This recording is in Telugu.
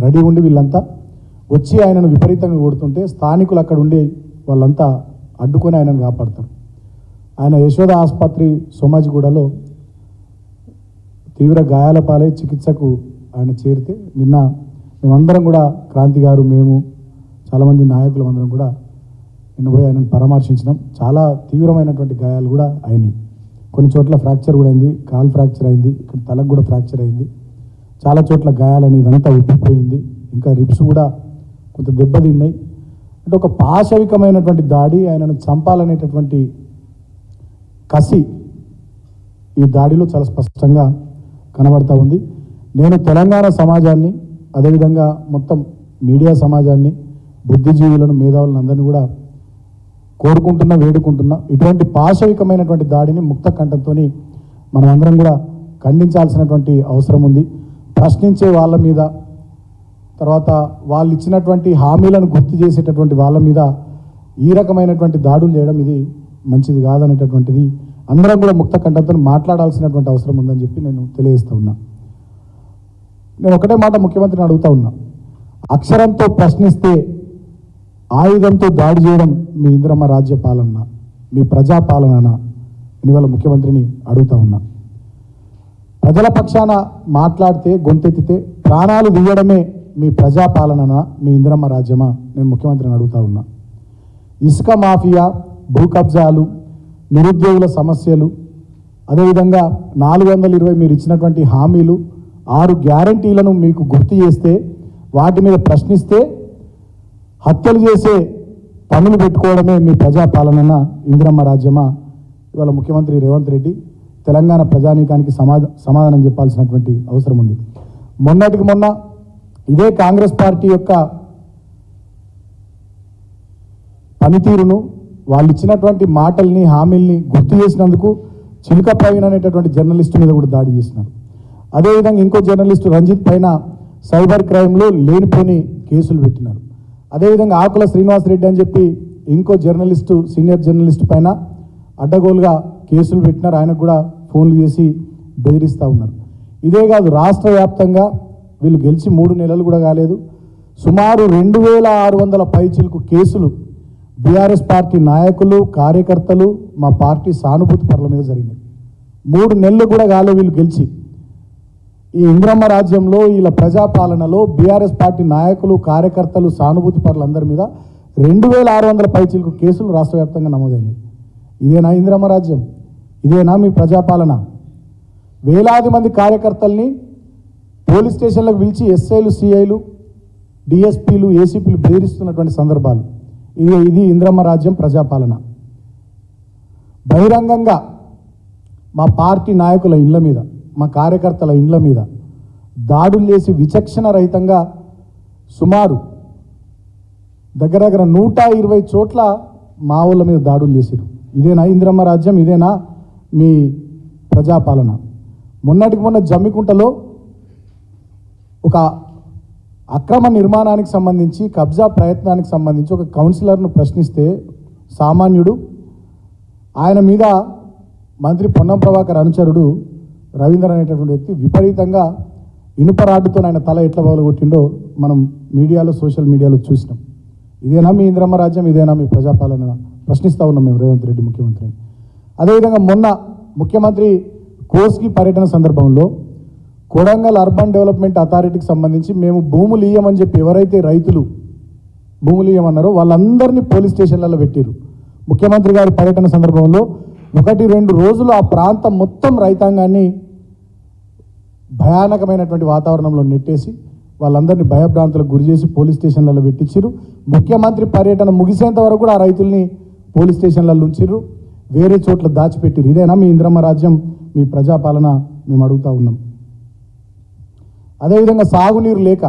రెడీ ఉండి వీళ్ళంతా వచ్చి ఆయనను విపరీతంగా కొడుతుంటే స్థానికులు అక్కడ ఉండి వాళ్ళంతా అడ్డుకొని ఆయనను కాపాడతారు. ఆయన యశోద ఆసుపత్రి సోమాజిగూడలో తీవ్ర గాయాల పాలై చికిత్సకు ఆయన చేరితే నిన్న మేమందరం కూడా క్రాంతి గారు, మేము చాలామంది నాయకులు అందరం కూడా నిన్న పోయి ఆయనను పరామర్శించినాం. చాలా తీవ్రమైనటువంటి గాయాలు కూడా అయినాయి. కొన్ని చోట్ల ఫ్రాక్చర్ కూడా అయింది, కాలు ఫ్రాక్చర్ అయింది, ఇక్కడ తలకు కూడా ఫ్రాక్చర్ అయింది, చాలా చోట్ల గాయాలని ఇదంతా ఉబ్బిపోయింది, ఇంకా రిబ్స్ కూడా కొంత దెబ్బతిన్నాయి. అంటే ఒక పాశవికమైనటువంటి దాడి, ఆయనను చంపాలనేటటువంటి కసి ఈ దాడిలో చాలా స్పష్టంగా కనబడతా ఉంది. నేను తెలంగాణ సమాజాన్ని, అదేవిధంగా మొత్తం మీడియా సమాజాన్ని, బుద్ధిజీవులను, మేధావులను అందరినీ కూడా కోరుకుంటున్నా, వేడుకుంటున్నా, ఇటువంటి పాశవికమైనటువంటి దాడిని ముక్త కంఠంతో మనం అందరం కూడా ఖండించాల్సినటువంటి అవసరం ఉంది. ప్రశ్నించే వాళ్ళ మీద, తర్వాత వాళ్ళు ఇచ్చినటువంటి హామీలను గుర్తు చేసేటటువంటి వాళ్ళ మీద ఈ రకమైనటువంటి దాడులు చేయడం ఇది మంచిది కాదనేటటువంటిది అందరం కూడా ముక్త కంఠంతో మాట్లాడాల్సినటువంటి అవసరం ఉందని చెప్పి నేను తెలియజేస్తూ ఉన్నా. నేను ఒకటే మాట ముఖ్యమంత్రిని అడుగుతా ఉన్నా, అక్షరంతో ప్రశ్నిస్తే ఆయుధంతో దాడి చేయడం మీ ఇందిరమ్మ రాజ్య పాలన, మీ ప్రజాపాలన? ఇవాళ ముఖ్యమంత్రిని అడుగుతా ఉన్నా. ప్రజల పక్షాన మాట్లాడితే, గొంతెత్తితే ప్రాణాలు తీయడమే మీ ప్రజాపాలన, మీ ఇందిరమ్మ రాజ్యమా? నేను ముఖ్యమంత్రిని అడుగుతా ఉన్నా. ఇసుక మాఫియా, భూ కబ్జాలు, నిరుద్యోగుల సమస్యలు, అదేవిధంగా 420 మీరు ఇచ్చినటువంటి హామీలు, 6 గ్యారంటీలను మీకు గుర్తు చేస్తే, వాటి మీద ప్రశ్నిస్తే హత్యలు చేసే పనులు పెట్టుకోవడమే మీ ప్రజాపాలన, ఇందిరమ్మ రాజ్యమా? ఇవాళ ముఖ్యమంత్రి రేవంత్ రెడ్డి తెలంగాణ ప్రజానీకానికి సమాధానం చెప్పాల్సినటువంటి అవసరం ఉంది. మొన్నటికి మొన్న ఇదే కాంగ్రెస్ పార్టీ యొక్క పనితీరును, వాళ్ళు ఇచ్చినటువంటి మాటల్ని, హామీల్ని గుర్తు చేసినందుకు చిలుక ప్రవీణ్ అనేటటువంటి జర్నలిస్టు మీద కూడా దాడి చేసినారు. అదేవిధంగా ఇంకో జర్నలిస్టు రంజిత్ పైన సైబర్ క్రైమ్లో లేనిపోని కేసులు పెట్టినారు. అదేవిధంగా ఆకుల శ్రీనివాసరెడ్డి అని చెప్పి ఇంకో జర్నలిస్టు, సీనియర్ జర్నలిస్టు పైన అడ్డగోలుగా కేసులు పెట్టినారు. ఆయనకు కూడా ఫోన్లు చేసి బెదిరిస్తూ ఉన్నారు. ఇదే కాదు, రాష్ట్ర వ్యాప్తంగా వీళ్ళు గెలిచి 3 నెలలు కూడా కాలేదు, సుమారు 2600 పైచిలకు కేసులు బీఆర్ఎస్ పార్టీ నాయకులు, కార్యకర్తలు, మా పార్టీ సానుభూతి పరుల మీద జరిగినాయి. 3 నెలలు కూడా కాలేదు వీళ్ళు గెలిచి. ఈ ఇందిరమ్మ రాజ్యంలో, వీళ్ళ ప్రజాపాలనలో బీఆర్ఎస్ పార్టీ నాయకులు, కార్యకర్తలు, సానుభూతి పరులందరి మీద 2600 పైచిలకు కేసులు రాష్ట్ర వ్యాప్తంగా నమోదైనాయి. ఇదేనా ఇందిరమ్మ రాజ్యం? ఇదేనా మీ ప్రజాపాలన? వేలాది మంది కార్యకర్తల్ని పోలీస్ స్టేషన్లకు పిలిచి ఎస్ఐలు, సిఐలు, డిఎస్పీలు, ఏసీపీలు బెదిరిస్తున్నటువంటి సందర్భాలు. ఇది ఇందిరమ్మ రాజ్యం ప్రజాపాలన? బహిరంగంగా మా పార్టీ నాయకుల ఇండ్ల మీద, మా కార్యకర్తల ఇండ్ల మీద దాడులు చేసి విచక్షణ రహితంగా సుమారు దగ్గర 120 చోట్ల మా ఊళ్ళ మీద దాడులు చేశారు. ఇదేనా ఇందిరమ్మ రాజ్యం? ఇదేనా మీ ప్రజాపాలన? మొన్నటికి మొన్న జమ్మికుంటలో ఒక అక్రమ నిర్మాణానికి సంబంధించి, కబ్జా ప్రయత్నానికి సంబంధించి ఒక కౌన్సిలర్ను ప్రశ్నిస్తే సామాన్యుడు, ఆయన మీద మంత్రి పొన్నం ప్రభాకర్ అనుచరుడు రవీందర్ అనేటటువంటి వ్యక్తి విపరీతంగా ఇనుప రాడ్డుతో ఆయన తల ఎట్లా పగలగొట్టిండో మనం మీడియాలో, సోషల్ మీడియాలో చూసినాం. ఇదేనా మీ ఇందిరమ్మ రాజ్యం? ఇదేనా మీ ప్రజాపాలన? ప్రశ్నిస్తూ ఉన్నాం మేము రేవంత్ రెడ్డి ముఖ్యమంత్రిని. అదేవిధంగా మొన్న ముఖ్యమంత్రి కోస్గి పర్యటన సందర్భంలో కొడంగల్ అర్బన్ డెవలప్మెంట్ అథారిటీకి సంబంధించి మేము భూములు ఇయ్యమని చెప్పి ఎవరైతే రైతులు భూములు ఇయ్యమన్నారో వాళ్ళందరినీ పోలీస్ స్టేషన్లలో పెట్టారు. ముఖ్యమంత్రి గారి పర్యటన సందర్భంలో 1-2 రోజులు ఆ ప్రాంతం మొత్తం రైతాంగాన్ని భయానకమైనటువంటి వాతావరణంలో నెట్టేసి వాళ్ళందరినీ భయభ్రాంతులకు గురి చేసి పోలీస్ స్టేషన్లలో పెట్టించారు. ముఖ్యమంత్రి పర్యటన ముగిసేంత వరకు కూడా ఆ రైతుల్ని పోలీస్ స్టేషన్లలో ఉంచారు, వేరే చోట్ల దాచిపెట్టారు. ఇదేనా మీ ఇందిరమ్మ రాజ్యం, మీ ప్రజాపాలన? మేము అడుగుతూ ఉన్నాం. అదేవిధంగా సాగునీరు లేక